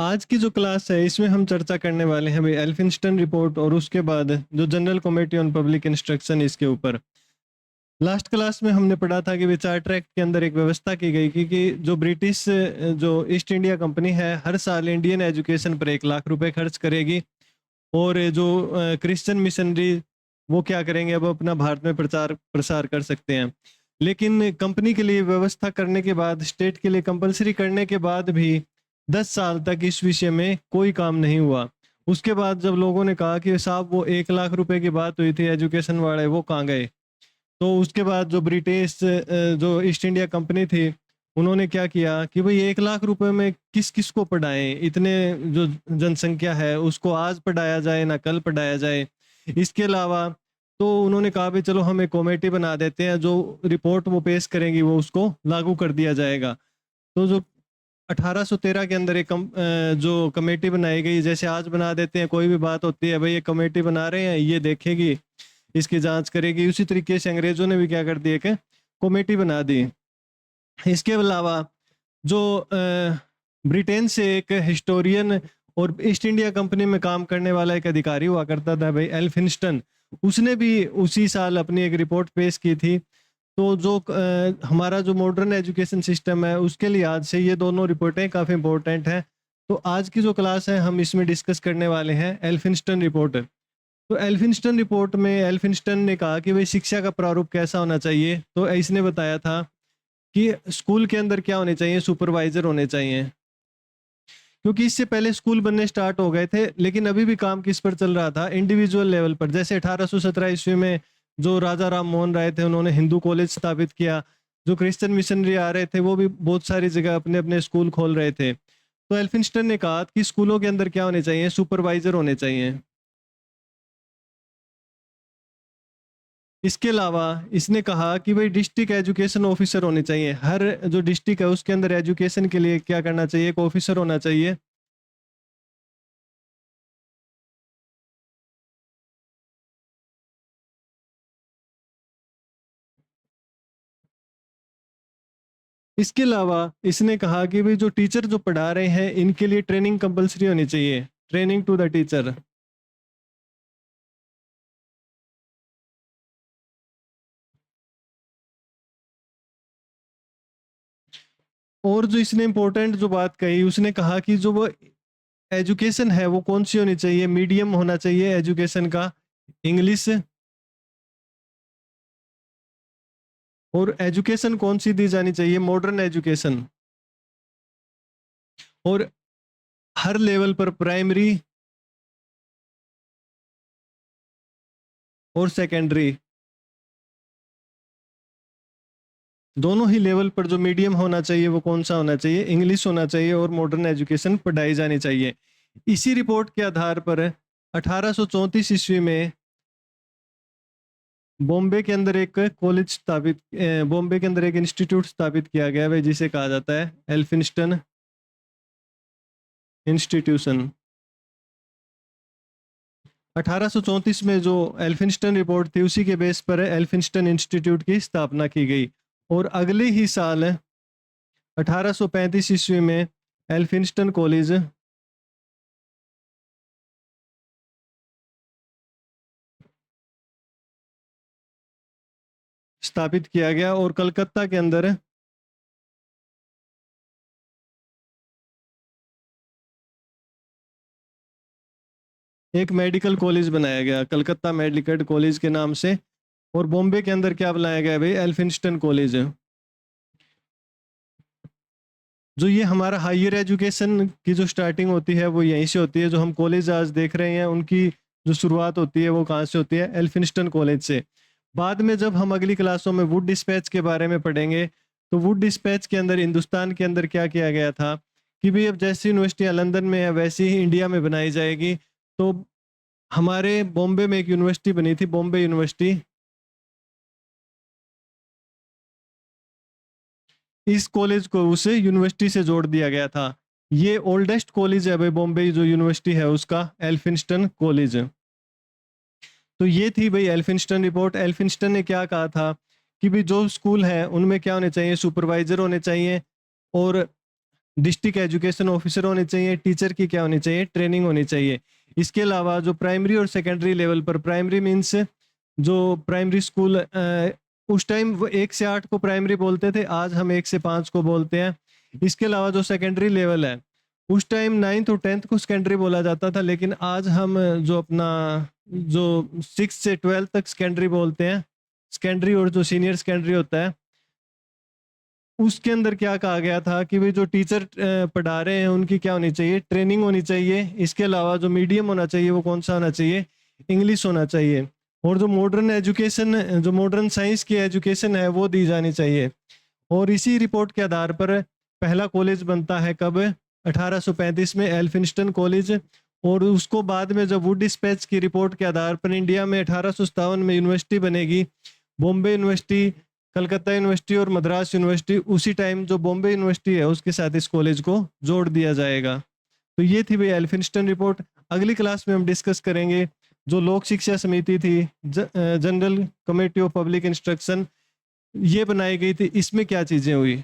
आज की जो क्लास है इसमें हम चर्चा करने वाले हैं भाई एल्फिंस्टन रिपोर्ट और उसके बाद जो general committee on public instruction इसके ऊपर। लास्ट क्लास में हमने पढ़ा था कि वे चार्टर एक्ट के अंदर एक व्यवस्था की गई कि जो ब्रिटिश जो ईस्ट इंडिया कंपनी है हर साल इंडियन एजुकेशन पर 1 लाख रुपए खर्च करेगी और जो क्रिश्चियन मिशनरी वो क्या करेंगे, अब अपना भारत में प्रचार प्रसार कर सकते हैं। लेकिन कंपनी के लिए व्यवस्था करने के बाद, स्टेट के लिए कंपलसरी करने के बाद भी 10 साल तक इस विषय में कोई काम नहीं हुआ। उसके बाद जब लोगों ने कहा कि साहब वो 1 लाख रुपए की बात हुई थी एजुकेशन वाले, वो कहाँ गए, तो उसके बाद जो ब्रिटिश जो ईस्ट इंडिया कंपनी थी उन्होंने क्या किया कि भाई 1 लाख रुपए में किस किस को पढ़ाएं, इतने जो जनसंख्या है उसको आज पढ़ाया जाए ना कल पढ़ाया जाए। इसके अलावा तो उन्होंने कहा भाई चलो हम एक कमेटी बना देते हैं, जो रिपोर्ट वो पेश करेंगी वो उसको लागू कर दिया जाएगा। तो जो 1813 के अंदर जो कमेटी बनाई गई, जैसे आज बना देते हैं कोई भी बात होती है भाई ये कमेटी बना रहे हैं ये देखेगी इसकी जांच करेगी, उसी तरीके से अंग्रेजों ने भी क्या कर दिया कि कमेटी बना दी। इसके अलावा जो ब्रिटेन से एक हिस्टोरियन और ईस्ट इंडिया कंपनी में काम करने वाला एक अधिकारी हुआ करता था भाई एल्फिंस्टन, उसने भी उसी साल अपनी एक रिपोर्ट पेश की थी। तो जो हमारा जो मॉडर्न एजुकेशन सिस्टम है उसके लिहाज से ये दोनों रिपोर्टें काफ़ी इंपॉर्टेंट हैं। तो आज की जो क्लास है हम इसमें डिस्कस करने वाले हैं एल्फिंस्टन रिपोर्ट। तो एल्फिंस्टन रिपोर्ट में एल्फिंस्टन ने कहा कि भाई शिक्षा का प्रारूप कैसा होना चाहिए, तो इसने बताया था कि स्कूल के अंदर क्या होने चाहिए, सुपरवाइजर होने चाहिए, क्योंकि इससे पहले स्कूल बनने स्टार्ट हो गए थे लेकिन अभी भी काम किस पर चल रहा था, इंडिविजुअल लेवल पर। जैसे 1817 ईस्वी में जो राजा राम मोहन राय थे उन्होंने हिंदू कॉलेज स्थापित किया, जो क्रिश्चियन मिशनरी आ रहे थे वो भी बहुत सारी जगह अपने अपने स्कूल खोल रहे थे। तो एल्फिंस्टन ने कहा कि स्कूलों के अंदर क्या होने चाहिए, सुपरवाइजर होने चाहिए। इसके अलावा इसने कहा कि भाई डिस्ट्रिक्ट एजुकेशन ऑफिसर होने चाहिए, हर जो डिस्ट्रिक्ट है उसके अंदर एजुकेशन के लिए क्या करना चाहिए, एक ऑफिसर होना चाहिए। इसके अलावा इसने कहा कि भाई जो टीचर जो पढ़ा रहे हैं इनके लिए ट्रेनिंग कंपलसरी होनी चाहिए, ट्रेनिंग टू द टीचर। और जो इसने इंपॉर्टेंट जो बात कही, उसने कहा कि जो वो एजुकेशन है वो कौन सी होनी चाहिए, मीडियम होना चाहिए एजुकेशन का, इंग्लिश। और एजुकेशन कौन सी दी जानी चाहिए, मॉडर्न एजुकेशन। और हर लेवल पर, प्राइमरी और सेकेंडरी, दोनों ही लेवल पर जो मीडियम होना चाहिए वो कौन सा होना चाहिए, इंग्लिश होना चाहिए और मॉडर्न एजुकेशन पढ़ाई जानी चाहिए। इसी रिपोर्ट के आधार पर 1834 ईस्वी में बॉम्बे के अंदर एक कॉलेज स्थापित, बॉम्बे के अंदर एक इंस्टीट्यूट स्थापित किया गया है जिसे कहा जाता है एल्फिंस्टन इंस्टीट्यूशन। 1834 में जो एल्फिंस्टन रिपोर्ट थी उसी के बेस पर एल्फिंस्टन इंस्टीट्यूट की स्थापना की गई। और अगले ही साल 1835 ईस्वी में एल्फिंस्टन कॉलेज स्थापित किया गया और कलकत्ता के अंदर एक मेडिकल कॉलेज बनाया गया, कलकत्ता मेडिकल कॉलेज के नाम से। और बॉम्बे के अंदर क्या बनाया गया भाई, एल्फिंस्टन कॉलेज। जो ये हमारा हायर एजुकेशन की जो स्टार्टिंग होती है वो यहीं से होती है, जो हम कॉलेज आज देख रहे हैं उनकी जो शुरुआत होती है वो कहाँ से होती है, एल्फिंस्टन कॉलेज से। बाद में जब हम अगली क्लासों में वुड डिस्पैच के बारे में पढ़ेंगे, तो वुड डिस्पैच के अंदर हिंदुस्तान के अंदर क्या किया गया था कि भाई अब जैसी यूनिवर्सिटियाँ लंदन में है वैसी ही इंडिया में बनाई जाएगी। तो हमारे बॉम्बे में एक यूनिवर्सिटी बनी थी, बॉम्बे यूनिवर्सिटी। इस कॉलेज को उसे यूनिवर्सिटी से जोड़ दिया गया था। ये ओल्डेस्ट कॉलेज है भाई बॉम्बे जो यूनिवर्सिटी है उसका, एल्फिंस्टन कॉलेज। तो ये थी भाई एल्फिंस्टन रिपोर्ट। एल्फिंस्टन ने क्या कहा था कि भाई जो स्कूल है उनमें क्या होने चाहिए, सुपरवाइजर होने चाहिए और डिस्ट्रिक्ट एजुकेशन ऑफिसर होने चाहिए, टीचर की क्या होनी चाहिए, ट्रेनिंग होनी चाहिए। इसके अलावा जो प्राइमरी और सेकेंडरी लेवल पर, प्राइमरी मीन्स जो प्राइमरी स्कूल, उस टाइम वो 1 से 8 को प्राइमरी बोलते थे, आज हम 1 से 5 को बोलते हैं। इसके अलावा जो सेकेंडरी लेवल है, उस टाइम 9th और 10th को सेकेंडरी बोला जाता था, लेकिन आज हम जो अपना जो 6 से 12 तक सेकेंडरी बोलते हैं, सेकेंडरी और जो सीनियर सेकेंडरी होता है, उसके अंदर क्या कहा गया था कि भाई जो टीचर पढ़ा रहे हैं उनकी क्या होनी चाहिए, ट्रेनिंग होनी चाहिए। इसके अलावा जो मीडियम होना चाहिए वो कौन सा होना चाहिए, इंग्लिश होना चाहिए। और जो मॉडर्न एजुकेशन, जो मॉडर्न साइंस की एजुकेशन है वो दी जानी चाहिए। और इसी रिपोर्ट के आधार पर पहला कॉलेज बनता है कब, 1835 में, एल्फिंस्टन कॉलेज। और उसको बाद में जब वुड डिस्पैच की रिपोर्ट के आधार पर इंडिया में 1857 में यूनिवर्सिटी बनेगी, बॉम्बे यूनिवर्सिटी, कलकत्ता यूनिवर्सिटी और मद्रास यूनिवर्सिटी। उसी टाइम जो बॉम्बे यूनिवर्सिटी है उसके साथ इस कॉलेज को जोड़ दिया जाएगा। तो ये थी भाई एल्फिंस्टन रिपोर्ट। अगली क्लास में हम डिस्कस करेंगे जो लोक शिक्षा समिति थी, general committee of public instruction, ये बनाई गई थी, इसमें क्या चीजें हुई।